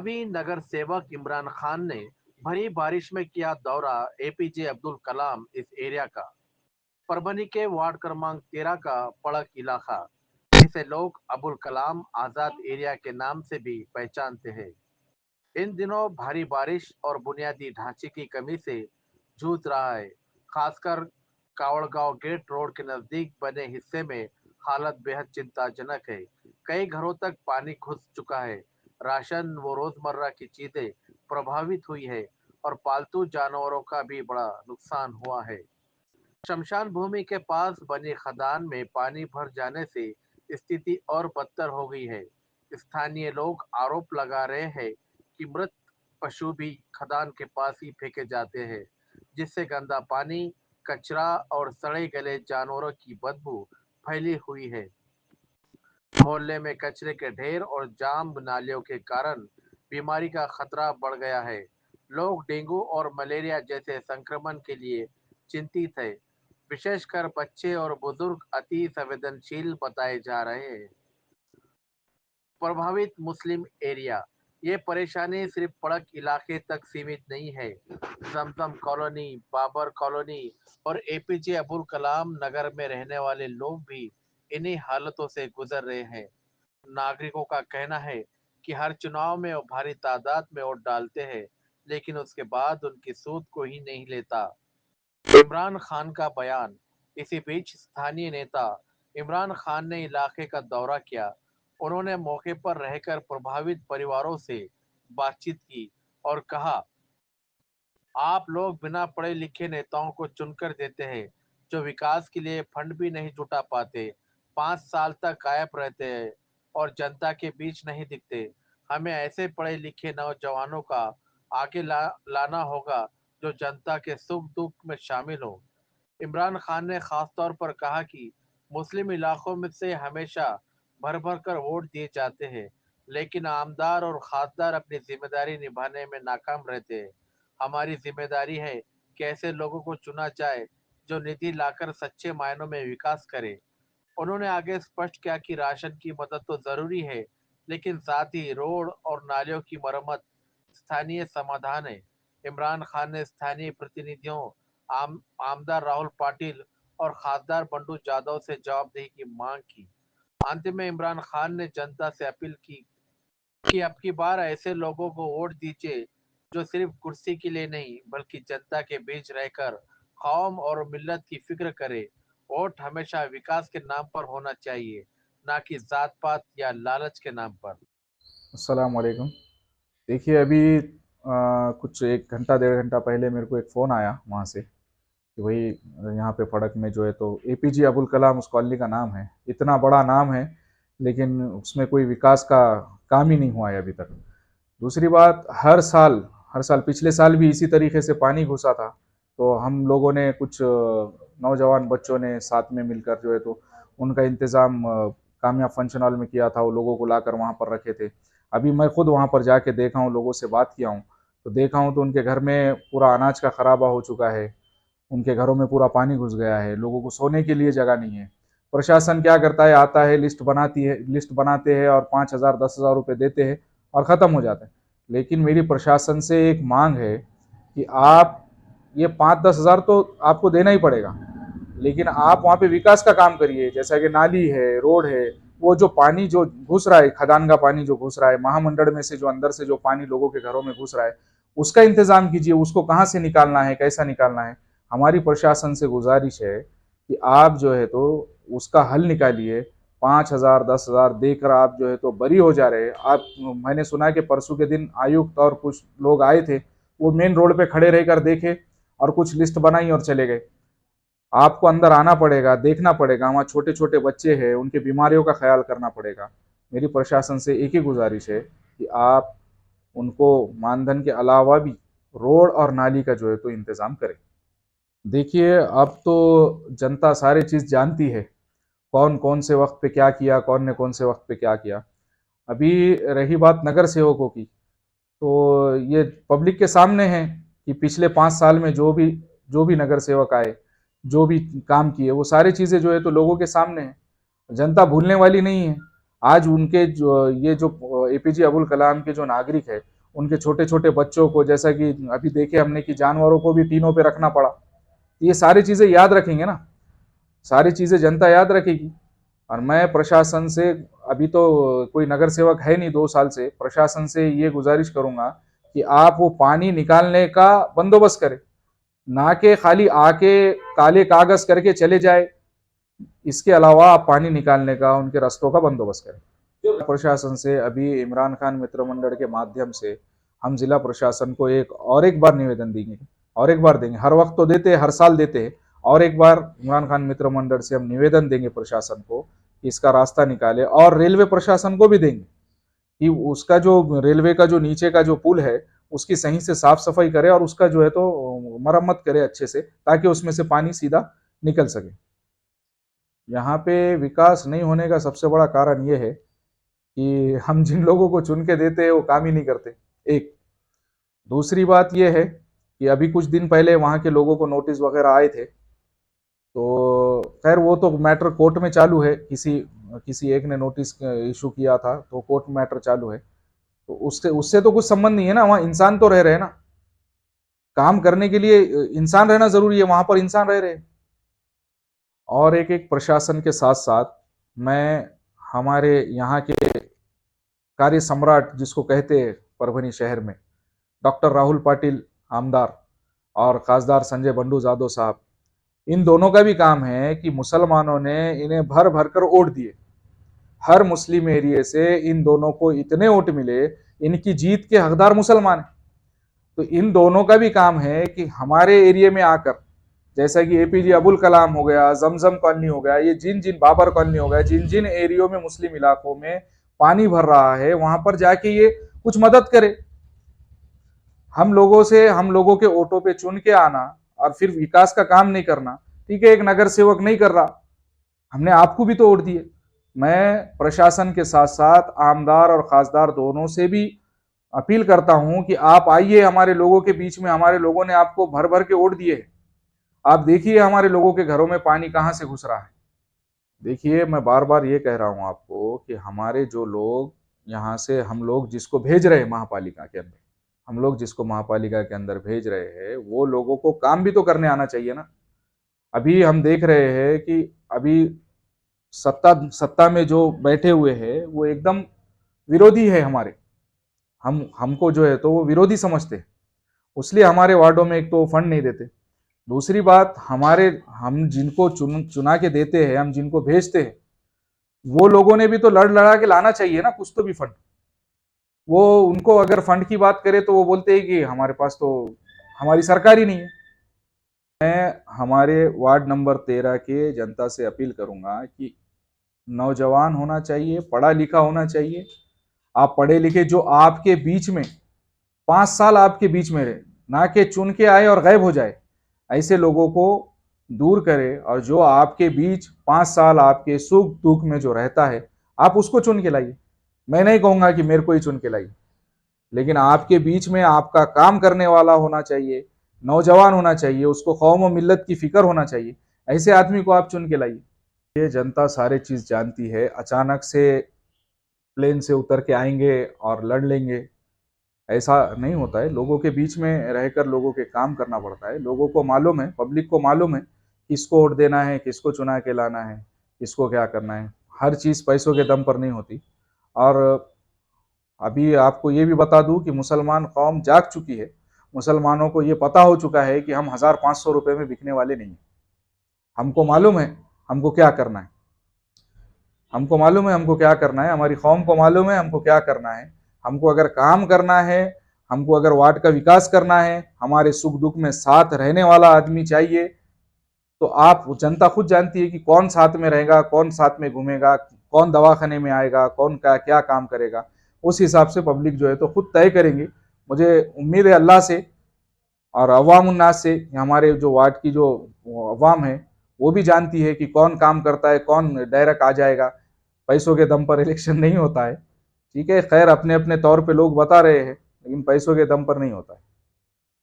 प्रभावी नगर सेवक इमरान खान ने भरी बारिश में किया दौरा एपीजे अब्दुल कलाम इस एरिया का। परभनी के वार्ड क्रमांक 13 का पड़क इलाका, जिसे लोग अबुल कलाम आजाद एरिया के नाम से भी पहचानते हैं, इन दिनों भारी बारिश और बुनियादी ढांचे की कमी से जूझ रहा है। खासकर कावड़गांव गेट रोड के नजदीक बने हिस्से में हालत बेहद चिंताजनक है। कई घरों तक पानी घुस चुका है, राशन व रोजमर्रा की चीजें प्रभावित हुई है और पालतू जानवरों का भी बड़ा नुकसान हुआ है। शमशान भूमि के पास बनी खदान में पानी भर जाने से स्थिति और बदतर हो गई है। स्थानीय लोग आरोप लगा रहे हैं कि मृत पशु भी खदान के पास ही फेंके जाते हैं, जिससे गंदा पानी, कचरा और सड़े गले जानवरों की बदबू फैली हुई है। मोहल्ले में कचरे के ढेर और जाम नालियों के कारण बीमारी का खतरा बढ़ गया है। लोग डेंगू और मलेरिया जैसे संक्रमण के लिए चिंतित है। विशेषकर बच्चे और बुजुर्ग अति संवेदनशील बताए जा रहे हैं। प्रभावित मुस्लिम एरिया, ये परेशानी सिर्फ पड़क इलाके तक सीमित नहीं है। जमजम कॉलोनी, बाबर कॉलोनी और एपीजे अबुल कलाम नगर में रहने वाले लोग भी इन्हीं हालतों से गुजर रहे हैं। नागरिकों का कहना है कि हर चुनाव में वो भारी तादाद में वोट डालते हैं, लेकिन उसके बाद उनकी सूद को ही नहीं लेता। इमरान खान का बयान। इसी बीच स्थानीय नेता इमरान खान ने इलाके का दौरा किया। उन्होंने मौके पर रहकर प्रभावित परिवारों से बातचीत की और कहा, आप लोग बिना पढ़े लिखे नेताओं को चुनकर देते हैं, जो विकास के लिए फंड भी नहीं जुटा पाते। 5 साल तक गायब रहते हैं और जनता के बीच नहीं दिखते। हमें ऐसे पढ़े लिखे नौजवानों का आगे लाना होगा, जो जनता के सुख दुख में शामिल हो। इमरान खान ने खास तौर पर कहा कि मुस्लिम इलाकों में से हमेशा भर भर कर वोट दिए जाते हैं, लेकिन आमदार और खासदार अपनी जिम्मेदारी निभाने में नाकाम रहते हैं। हमारी जिम्मेदारी है कि ऐसे लोगों को चुना जाए जो निधि लाकर सच्चे मायनों में विकास करे। उन्होंने आगे स्पष्ट किया कि राशन की मदद तो जरूरी है, लेकिन साथ ही रोड और नालियों की मरम्मत स्थानीय समाधान है। इमरान खान ने स्थानीय प्रतिनिधियों, आमदार राहुल पाटिल और खासदार बंडू जाधव से जवाबदेही की मांग की। अंत में इमरान खान ने जनता से अपील की कि अब की बार ऐसे लोगों को वोट दीजिए जो सिर्फ कुर्सी के लिए नहीं, बल्कि जनता के बीच रहकर कौम और मिल्लत की फिक्र करे। वोट हमेशा विकास के नाम पर होना चाहिए, ना कि जात पात या लालच के नाम पर। अस्सलाम वालेकुम। देखिए अभी कुछ 1 घंटा 1.5 घंटा पहले मेरे को एक फ़ोन आया वहाँ से कि भाई यहाँ पे फड़क में जो है तो एपीजे अबुल कलाम उस कॉलोनी का नाम है। इतना बड़ा नाम है लेकिन उसमें कोई विकास का काम ही नहीं हुआ है अभी तक। दूसरी बात, हर साल पिछले साल भी इसी तरीके से पानी घुसा था। तो हम लोगों ने कुछ नौजवान बच्चों ने साथ में मिलकर जो है तो उनका इंतज़ाम कामयाब फंक्शन हॉल में किया था। वो लोगों को लाकर वहाँ पर रखे थे। अभी मैं खुद वहाँ पर जाके देखा हूँ, लोगों से बात किया हूँ, तो देखा हूँ तो उनके घर में पूरा अनाज का खराबा हो चुका है। उनके घरों में पूरा पानी घुस गया है। लोगों को सोने के लिए जगह नहीं है। प्रशासन क्या करता है, आता है, लिस्ट बनाते हैं और 5,000 10,000 रुपये देते हैं और ख़त्म हो जाता है। लेकिन मेरी प्रशासन से एक मांग है कि आप ये 5-10 हज़ार तो आपको देना ही पड़ेगा, लेकिन आप वहाँ पे विकास का काम करिए। जैसा कि नाली है, रोड है, वो जो पानी जो घुस रहा है, खदान का पानी जो घुस रहा है, महामंडल में से जो अंदर से जो पानी लोगों के घरों में घुस रहा है, उसका इंतजाम कीजिए। उसको कहाँ से निकालना है, कैसा निकालना है। हमारी प्रशासन से गुजारिश है कि आप जो है तो उसका हल निकालिए। 5,000 10,000 देकर आप जो है तो बरी हो जा रहे हैं आप। मैंने सुना कि परसों के दिन आयुक्त और कुछ लोग आए थे, वो मेन रोड पे खड़े रहकर देखे और कुछ लिस्ट बनाई और चले गए। आपको अंदर आना पड़ेगा, देखना पड़ेगा। वहाँ छोटे छोटे बच्चे हैं, उनकी बीमारियों का ख्याल करना पड़ेगा। मेरी प्रशासन से एक ही गुजारिश है कि आप उनको मानधन के अलावा भी रोड और नाली का जो है तो इंतज़ाम करें। देखिए अब तो जनता सारी चीज़ जानती है, कौन कौन से वक्त पे क्या किया, कौन ने कौन से वक्त पे क्या किया। अभी रही बात नगर सेवकों की, तो ये पब्लिक के सामने है कि पिछले 5 साल में जो भी नगर सेवक आए, जो भी काम किए, वो सारी चीज़ें जो है तो लोगों के सामने है। जनता भूलने वाली नहीं है। आज उनके जो ये जो एपीजे अबुल कलाम के जो नागरिक है, उनके छोटे छोटे बच्चों को, जैसा कि अभी देखे हमने कि जानवरों को भी टीनों पे रखना पड़ा। ये सारी चीज़ें याद रखेंगे ना, सारी चीज़ें जनता याद रखेगी। और मैं प्रशासन से, अभी तो कोई नगर सेवक है नहीं 2 साल से, प्रशासन से ये गुजारिश करूंगा कि आप वो पानी निकालने का बंदोबस्त करें, ना कि खाली आके काले कागज करके चले जाए। इसके अलावा आप पानी निकालने का, उनके रास्तों का बंदोबस्त करें। प्रशासन से अभी इमरान खान मित्र मंडल के माध्यम से हम जिला प्रशासन को एक बार निवेदन देंगे, और एक बार देंगे, हर वक्त तो देते हैं, हर साल देते हैं, और एक बार इमरान खान मित्र मंडल से हम निवेदन देंगे प्रशासन को कि इसका रास्ता निकाले, और रेलवे प्रशासन को भी देंगे कि उसका जो रेलवे का जो नीचे का जो पुल है उसकी सही से साफ सफाई करे, और उसका जो है तो मरम्मत करे अच्छे से, ताकि उसमें से पानी सीधा निकल सके। यहाँ पे विकास नहीं होने का सबसे बड़ा कारण ये है कि हम जिन लोगों को चुन के देते हैं वो काम ही नहीं करते, एक। दूसरी बात ये है कि अभी कुछ दिन पहले वहाँ के लोगों को नोटिस वगैरह आए थे, तो खैर वो तो मैटर कोर्ट में चालू है, किसी किसी एक ने नोटिस इशू किया था तो कोर्ट मैटर चालू है, तो उससे उससे तो कुछ संबंध नहीं है ना। वहाँ इंसान तो रह रहे हैं ना, काम करने के लिए इंसान रहना जरूरी है, वहां पर इंसान रह रहे हैं। और एक प्रशासन के साथ साथ मैं हमारे यहाँ के कार्य सम्राट जिसको कहते हैं परभनी शहर में, डॉक्टर राहुल पाटिल आमदार और खासदार संजय बंडू जादव साहब, इन दोनों का भी काम है कि मुसलमानों ने इन्हें भर भर कर वोट दिए। हर मुस्लिम एरिया से इन दोनों को इतने वोट मिले, इनकी जीत के हकदार मुसलमान हैं। तो इन दोनों का भी काम है कि हमारे एरिया में आकर, जैसा कि एपीजे अबुल कलाम हो गया, जमजम कॉलोनी हो गया, ये जिन जिन बाबर कॉलोनी हो गया, जिन जिन एरियो में मुस्लिम इलाकों में पानी भर रहा है, वहां पर जाके ये कुछ मदद करे। हम लोगों के ऑटो पे चुन के आना और फिर विकास का काम नहीं करना, ठीक है, एक नगर सेवक नहीं कर रहा, हमने आपको भी तो वोट दिए। मैं प्रशासन के साथ साथ आमदार और खासदार दोनों से भी अपील करता हूं कि आप आइए हमारे लोगों के बीच में, हमारे लोगों ने आपको भर भर के वोट दिए हैं। आप देखिए हमारे लोगों के घरों में पानी कहां से घुस रहा है। देखिए, मैं बार बार ये कह रहा हूं आपको कि हमारे जो लोग यहाँ से, हम लोग जिसको भेज रहे हैं महापालिका के अंदर, हम लोग जिसको महापालिका के अंदर भेज रहे हैं, वो लोगों को काम भी तो करने आना चाहिए ना। अभी हम देख रहे हैं कि अभी सत्ता में जो बैठे हुए हैं वो एकदम विरोधी है हमारे, हमको जो है तो वो विरोधी समझते हैं, इसलिए हमारे वार्डों में एक तो फंड नहीं देते। दूसरी बात, हम जिनको चुना के देते हैं, हम जिनको भेजते हैं, वो लोगों ने भी तो लड़ लड़ा के लाना चाहिए ना कुछ तो भी फंड। वो उनको अगर फंड की बात करें तो वो बोलते हैं कि हमारे पास तो हमारी सरकार ही नहीं है। मैं हमारे वार्ड नंबर 13 के जनता से अपील करूंगा कि नौजवान होना चाहिए, पढ़ा लिखा होना चाहिए। आप पढ़े लिखे जो आपके बीच में 5 साल आपके बीच में रहे, ना कि चुन के आए और गायब हो जाए, ऐसे लोगों को दूर करे। और जो आपके बीच 5 साल आपके सुख दुख में जो रहता है, आप उसको चुन के लाइए। मैं नहीं कहूंगा कि मेरे को ही चुन के लाइए, लेकिन आपके बीच में आपका काम करने वाला होना चाहिए, नौजवान होना चाहिए, उसको कौम और मिल्लत की फिक्र होना चाहिए, ऐसे आदमी को आप चुन के लाइए। ये जनता सारी चीज जानती है, अचानक से प्लेन से उतर के आएंगे और लड़ लेंगे, ऐसा नहीं होता है। लोगों के बीच में रहकर लोगों के काम करना पड़ता है। लोगों को मालूम है, पब्लिक को मालूम है किसको वोट देना है, किसको चुना के लाना है, किसको क्या करना है। हर चीज़ पैसों के दम पर नहीं होती। और अभी आपको ये भी बता दूं कि मुसलमान कौम जाग चुकी है। मुसलमानों को ये पता हो चुका है कि हम 1500 रुपये में बिकने वाले नहीं। हमको मालूम है हमको क्या करना है, हमको मालूम है हमको क्या करना है, हमारी कौम को मालूम है हमको क्या करना है। हमको अगर काम करना है, हमको अगर वार्ड का विकास करना है, हमारे सुख दुख में साथ रहने वाला आदमी चाहिए, तो आप जनता खुद जानती है कि कौन साथ में रहेगा, कौन साथ में घूमेगा, कौन दवाखाने में आएगा, कौन क्या क्या काम करेगा। उस हिसाब से पब्लिक जो है तो खुद तय करेंगे। मुझे उम्मीद है अल्लाह से और अवाम उन्नास से, हमारे जो वार्ड की जो अवाम है वो भी जानती है कि कौन काम करता है, कौन डायरेक्ट आ जाएगा। पैसों के दम पर इलेक्शन नहीं होता है, ठीक है। खैर, अपने अपने तौर पे लोग बता रहे हैं, लेकिन पैसों के दम पर नहीं होता है।